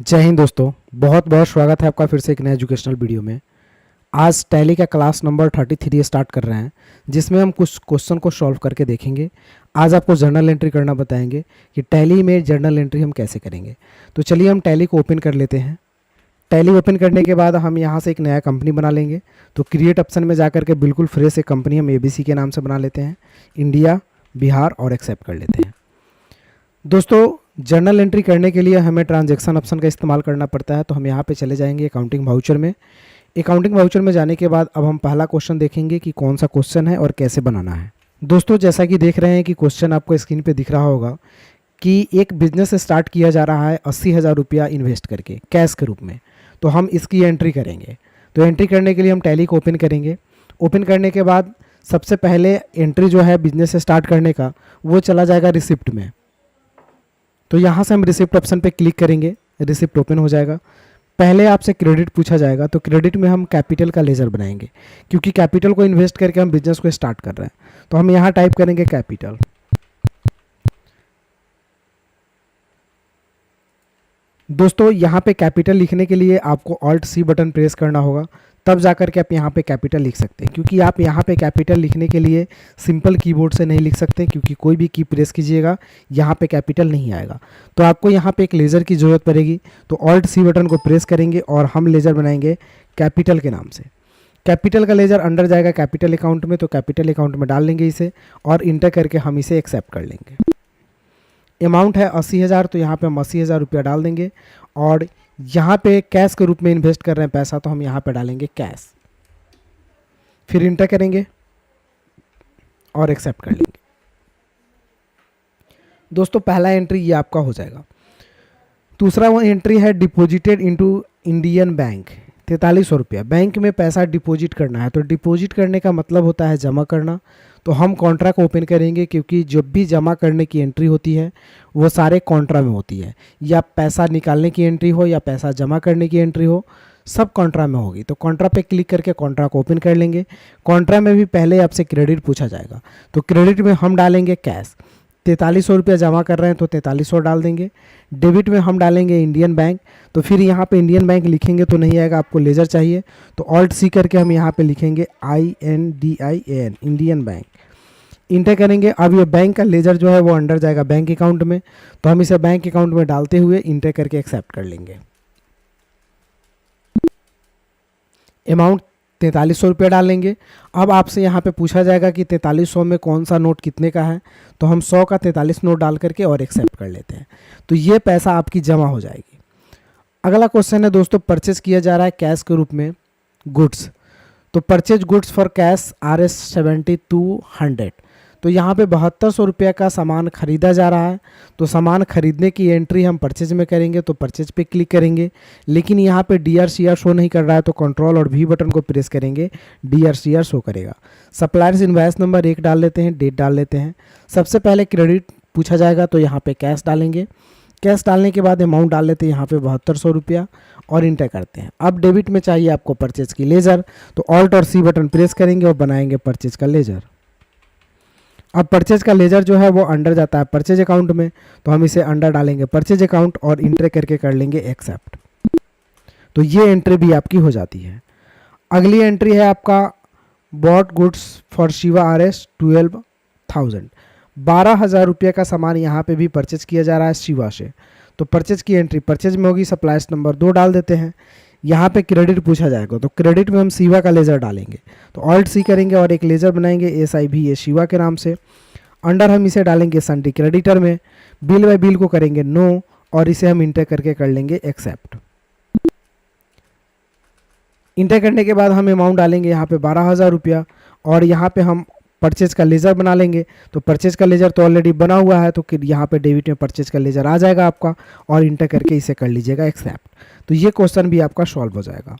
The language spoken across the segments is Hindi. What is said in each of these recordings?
जय हिंद दोस्तों, बहुत बहुत स्वागत है आपका फिर से एक नया एजुकेशनल वीडियो में। आज टैली का क्लास नंबर 33 स्टार्ट कर रहे हैं, जिसमें हम कुछ क्वेश्चन को सॉल्व करके देखेंगे। आज आपको जर्नल एंट्री करना बताएंगे कि टैली में जर्नल एंट्री हम कैसे करेंगे। तो चलिए हम टैली को ओपन कर लेते हैं। टैली ओपन करने के बाद हम यहाँ से एक नया कंपनी बना लेंगे। तो क्रिएट ऑप्शन में जाकर के बिल्कुल फ्रेश एक कंपनी हम ABC के नाम से बना लेते हैं, इंडिया बिहार, और एक्सेप्ट कर लेते हैं। दोस्तों, जर्नल एंट्री करने के लिए हमें ट्रांजैक्शन ऑप्शन का इस्तेमाल करना पड़ता है। तो हम यहाँ पे चले जाएंगे अकाउंटिंग वाउचर में। अकाउंटिंग वाउचर में जाने के बाद अब हम पहला क्वेश्चन देखेंगे कि कौन सा क्वेश्चन है और कैसे बनाना है। दोस्तों, जैसा कि देख रहे हैं कि क्वेश्चन आपको स्क्रीन पे दिख रहा होगा कि एक बिजनेस स्टार्ट किया जा रहा है 80,000 रुपया इन्वेस्ट करके कैश के रूप में। तो हम इसकी एंट्री करेंगे। तो एंट्री करने के लिए हम टैली को ओपन करेंगे। ओपन करने के बाद सबसे पहले एंट्री जो है बिजनेस स्टार्ट करने का, वो चला जाएगा रिसिप्ट में। तो यहाँ से हम रिसिप्ट ऑप्शन पे क्लिक करेंगे, रिसिप्ट ओपन हो जाएगा। पहले आपसे क्रेडिट पूछा जाएगा, तो क्रेडिट में हम कैपिटल का लेजर बनाएंगे, क्योंकि कैपिटल को इन्वेस्ट करके हम बिजनेस को स्टार्ट कर रहे हैं। तो हम यहाँ टाइप करेंगे कैपिटल। दोस्तों, यहाँ पे कैपिटल लिखने के लिए आपको Alt C बटन प्रेस करना होगा, तब जाकर के आप यहाँ पे कैपिटल लिख सकते हैं। क्योंकि आप यहाँ पे कैपिटल लिखने के लिए सिंपल कीबोर्ड से नहीं लिख सकते, क्योंकि कोई भी की प्रेस कीजिएगा यहाँ पे कैपिटल नहीं आएगा। तो आपको यहाँ पे एक लेज़र की ज़रूरत पड़ेगी। तो Alt C बटन को प्रेस करेंगे और हम लेज़र बनाएंगे कैपिटल के नाम से। कैपिटल का लेज़र अंडर जाएगा कैपिटल अकाउंट में। तो कैपिटल अकाउंट में डाल लेंगे इसे और इंटर करके हम इसे एक्सेप्ट कर लेंगे। अमाउंट है 80,000, तो यहाँ पे हम 80,000 रुपया डाल देंगे। और यहाँ पे कैश के रूप में इन्वेस्ट कर रहे हैं पैसा, तो हम यहाँ पे डालेंगे कैश, फिर इंटर करेंगे और एक्सेप्ट कर लेंगे। दोस्तों, पहला एंट्री ये आपका हो जाएगा। दूसरा वो एंट्री है डिपॉजिटेड इनटू इंडियन बैंक, 4300 रुपया बैंक में पैसा डिपॉजिट करना है। तो डिपॉजिट करने का मतलब होता है जमा करना। तो हम कॉन्ट्रा को ओपन करेंगे, क्योंकि जब भी जमा करने की एंट्री होती है वो सारे कॉन्ट्रा में होती है। या पैसा निकालने की एंट्री हो या पैसा जमा करने की एंट्री हो, सब कॉन्ट्रा में होगी। तो कॉन्ट्रा पे क्लिक करके कॉन्ट्रा को ओपन कर लेंगे। कॉन्ट्रा में भी पहले आपसे क्रेडिट पूछा जाएगा। तो क्रेडिट में हम डालेंगे कैश, 4300 रुपया जमा कर रहे हैं तो 4300 डाल देंगे। डेबिट में हम डालेंगे इंडियन बैंक। तो फिर यहाँ पे इंडियन बैंक लिखेंगे तो नहीं आएगा, आपको लेजर चाहिए। तो Alt C करके हम यहाँ पे लिखेंगे INDIAN, इंडियन बैंक, इंटर करेंगे। अब ये बैंक का लेजर जो है वो अंडर जाएगा बैंक अकाउंट में। तो हम इसे बैंक अकाउंट में डालते हुए इंटर करके एक्सेप्ट कर लेंगे। अमाउंट 4300 रुपया डालेंगे। अब आपसे यहाँ पे पूछा जाएगा कि 4300 में कौन सा नोट कितने का है। तो हम 100 का 43 नोट डाल करके और एक्सेप्ट कर लेते हैं। तो ये पैसा आपकी जमा हो जाएगी। अगला क्वेश्चन है दोस्तों, परचेज किया जा रहा है कैश के रूप में गुड्स। तो purchase goods for cash RS 7200। तो यहाँ पे 7200 रुपये का सामान खरीदा जा रहा है। तो सामान खरीदने की एंट्री हम परचेज में करेंगे। तो परचेज पे क्लिक करेंगे, लेकिन यहाँ पे DRCR शो नहीं कर रहा है। तो कंट्रोल और V बटन को प्रेस करेंगे, DRCR शो करेगा। सप्लायर्स इनवॉइस नंबर 1 डाल लेते हैं, डेट डाल लेते हैं। सबसे पहले क्रेडिट पूछा जाएगा, तो यहाँ पे कैश डालेंगे। कैश डालने के बाद अमाउंट डाल लेते हैं यहाँ पे 7200 रुपया और इंटर करते हैं। अब डेबिट में चाहिए आपको परचेज की लेजर। तो Alt और C बटन प्रेस करेंगे और बनाएंगे परचेज का लेजर। अब परचेज का लेजर जो है वो अंडर जाता है परचेज अकाउंट में। तो हम इसे अंडर डालेंगे परचेज अकाउंट और इंटर करके कर लेंगे एक्सेप्ट। तो ये एंट्री भी आपकी हो जाती है। अगली एंट्री है आपका bought goods for Shiva RS 12,000, 12,000 रुपये का सामान यहाँ पे भी परचेज किया जा रहा है शिवा से। तो परचेज की एंट्री परचेज में होगी, सप्लायर्स नंबर 2 डाल देते हैं। यहाँ पे क्रेडिट पूछा जाएगा, तो क्रेडिट में हम शिवा का लेज़र डालेंगे। तो Alt C करेंगे और एक लेज़र बनाएंगे SIV शिवा के नाम से। अंडर हम इसे डालेंगे संडे क्रेडिटर में। बिल बाय बिल को करेंगे नो और इसे हम इंटर करके कर लेंगे एक्सेप्ट। इंटर करने के बाद हम अमाउंट डालेंगे यहाँ पे 12,000 रुपया और यहाँ पे हम परचेज का लेज़र बना लेंगे। तो परचेज का लेज़र तो ऑलरेडी बना हुआ है, तो यहाँ पे डेबिट में परचेज का लेज़र आ जाएगा आपका और इंटर करके इसे कर लीजिएगा एक्सेप्ट। तो ये क्वेश्चन भी आपका सॉल्व हो जाएगा।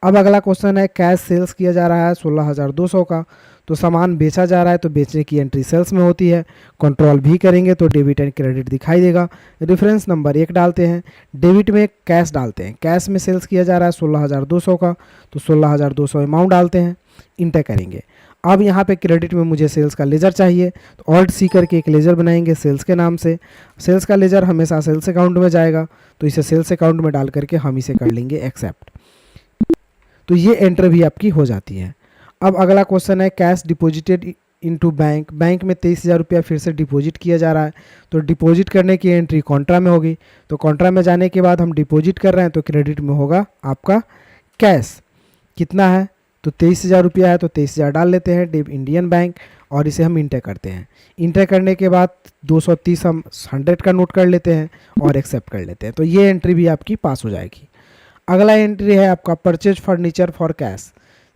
अब अगला क्वेश्चन है कैश सेल्स किया जा रहा है 16,200 का। तो सामान बेचा जा रहा है, तो बेचने की एंट्री सेल्स में होती है। कंट्रोल भी करेंगे तो डेबिट एंड क्रेडिट दिखाई देगा। रेफरेंस नंबर 1 डालते हैं, डेबिट में कैश डालते हैं। कैश में सेल्स किया जा रहा है 16,200 का। तो 16,200 अमाउंट डालते हैं, इंटर करेंगे। अब यहाँ पे क्रेडिट में मुझे सेल्स का लेजर चाहिए, तो ऑल्ट सी करके एक लेजर बनाएंगे सेल्स के नाम से। सेल्स का लेजर हमेशा सेल्स अकाउंट में जाएगा, तो इसे सेल्स अकाउंट में डाल करके हम इसे कर लेंगे एक्सेप्ट। तो ये एंट्री भी आपकी हो जाती है। अब अगला क्वेश्चन है cash deposited into bank. Bank में 23,000 रुपया फिर से डिपॉजिट किया जा रहा है, तो डिपॉजिट करने की एंट्री कॉन्ट्रा में होगी। तो कॉन्ट्रा में जाने के बाद हम डिपॉजिट कर रहे हैं, तो क्रेडिट में होगा आपका कैश। कितना है, तो 23,000 रुपया है, तो 23,000 डाल लेते हैं डेब इंडियन बैंक और इसे हम इंटर करते हैं। इंटर करने के बाद 230 हम 100 का नोट कर लेते हैं और एक्सेप्ट कर लेते हैं। तो ये एंट्री भी आपकी पास हो जाएगी। अगला एंट्री है आपका परचेज फर्नीचर फॉर कैश,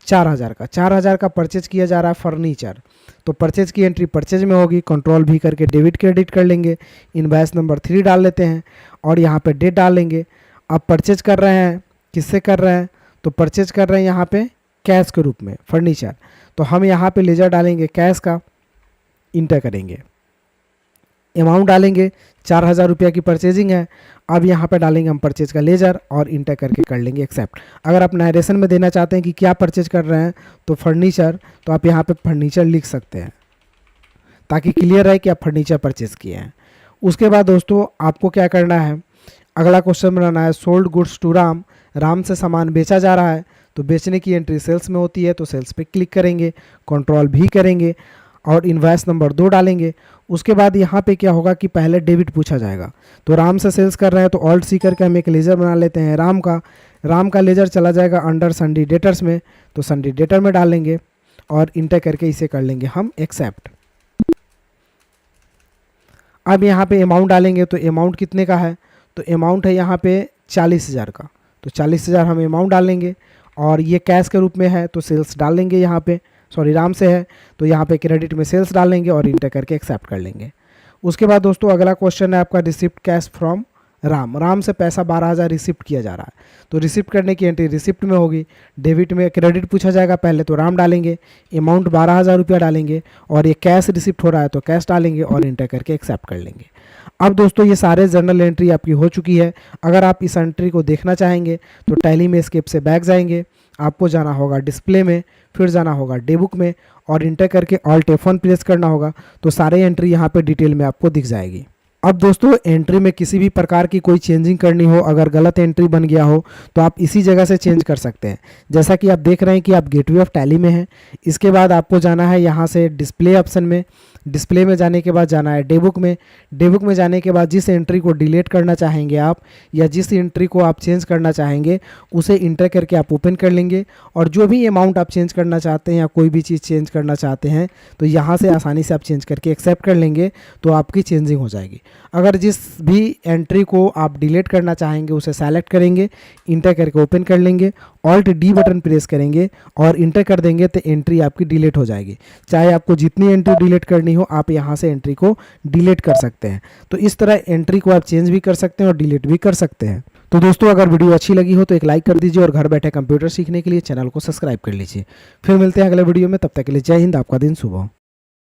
4,000 का। 4,000 का परचेज किया जा रहा है फर्नीचर, तो परचेज की एंट्री परचेज में होगी। कंट्रोल भी करके डेबिट क्रेडिट कर लेंगे, इनवॉइस नंबर 3 डाल लेते हैं और यहाँ पे डेट डाल लेंगे। अब परचेज कर रहे हैं, किससे कर रहे हैं, तो परचेज कर रहे हैं यहाँ पे कैश के रूप में फर्नीचर, तो हम यहाँ पे लेजर डालेंगे कैश का, इंटर करेंगे, अमाउंट डालेंगे, 4,000 रुपया की परचेजिंग है। अब यहाँ पे डालेंगे हम परचेज का लेजर और इंटर करके कर लेंगे एक्सेप्ट। अगर आप नरेशन में देना चाहते हैं कि क्या परचेज कर रहे हैं तो फर्नीचर, तो आप यहाँ पे फर्नीचर लिख सकते हैं ताकि क्लियर रहे कि आप फर्नीचर परचेज किए हैं। उसके बाद दोस्तों आपको क्या करना है, अगला क्वेश्चन बनाना है sold goods to Ram. Ram से सामान बेचा जा रहा है, तो बेचने की एंट्री सेल्स में होती है, तो सेल्स पे क्लिक करेंगे, कंट्रोल भी करेंगे और इनवॉइस नंबर 2 डालेंगे। उसके बाद यहाँ पे क्या होगा कि पहले डेबिट पूछा जाएगा, तो राम से सेल्स कर रहे हैं, तो ऑल्ट सी करके हम एक लेजर बना लेते हैं राम का। राम का लेजर चला जाएगा अंडर सन्डी डेटर्स में, तो सन्डी डेटर में डालेंगे और इंटर करके इसे कर लेंगे हम एक्सेप्ट। अब यहाँ पे अमाउंट डालेंगे, तो अमाउंट कितने का है, तो अमाउंट है यहाँ पे 40,000 का, तो 40,000 हम अमाउंट डालेंगे और ये कैश के रूप में है, तो सेल्स डालेंगे यहाँ पे, सॉरी राम से है तो यहाँ पे क्रेडिट में सेल्स डालेंगे और इंटर करके एक्सेप्ट कर लेंगे। उसके बाद दोस्तों अगला क्वेश्चन है आपका receipt cash from Ram. Ram से पैसा 12,000 रिसिप्ट किया जा रहा है, तो रिसिप्ट करने की एंट्री रिसिप्ट में होगी। डेबिट में क्रेडिट पूछा जाएगा पहले, तो राम डालेंगे, अमाउंट 12,000 रुपया डालेंगे और ये कैश रिसिप्ट हो रहा है तो कैश डालेंगे और इंटर करके एक्सेप्ट कर लेंगे। अब दोस्तों ये सारे जर्नल एंट्री आपकी हो चुकी है। अगर आप इस एंट्री को देखना चाहेंगे तो टैली में एस्केप से बैक जाएंगे, आपको जाना होगा डिस्प्ले में, फिर जाना होगा डेबुक में और इंटर करके ऑल्ट F1 प्रेस करना होगा, तो सारे एंट्री यहाँ पे डिटेल में आपको दिख जाएगी। अब दोस्तों एंट्री में किसी भी प्रकार की कोई चेंजिंग करनी हो, अगर गलत एंट्री बन गया हो तो आप इसी जगह से चेंज कर सकते हैं। जैसा कि आप देख रहे हैं कि आप गेटवे ऑफ टैली में हैं। इसके बाद आपको जाना है यहाँ से डिस्प्ले ऑप्शन में, डिस्प्ले में जाने के बाद जाना है डेबुक में। डेबुक में जाने के बाद जिस एंट्री को डिलीट करना चाहेंगे आप या जिस एंट्री को आप चेंज करना चाहेंगे उसे इंटर करके आप ओपन कर लेंगे और जो भी अमाउंट आप चेंज करना चाहते हैं या कोई भी चीज़ चेंज करना चाहते हैं तो यहाँ से आसानी से आप चेंज करके एक्सेप्ट कर लेंगे, तो आपकी चेंजिंग हो जाएगी। अगर जिस भी एंट्री को आप डिलीट करना चाहेंगे उसे सेलेक्ट करेंगे, इंटर करके ओपन कर लेंगे, ऑल्ट डी बटन प्रेस करेंगे और इंटर कर देंगे तो एंट्री आपकी डिलीट हो जाएगी। चाहे आपको जितनी एंट्री डिलीट करनी हो आप यहाँ से एंट्री को डिलीट कर सकते हैं। तो इस तरह एंट्री को आप चेंज भी कर सकते हैं और डिलीट भी कर सकते हैं। तो दोस्तों अगर वीडियो अच्छी लगी हो तो एक लाइक कर दीजिए और घर बैठे कंप्यूटर सीखने के लिए चैनल को सब्सक्राइब कर लीजिए। फिर मिलते हैं अगले वीडियो में, तब तक के लिए जय हिंद, आपका दिन शुभ हो।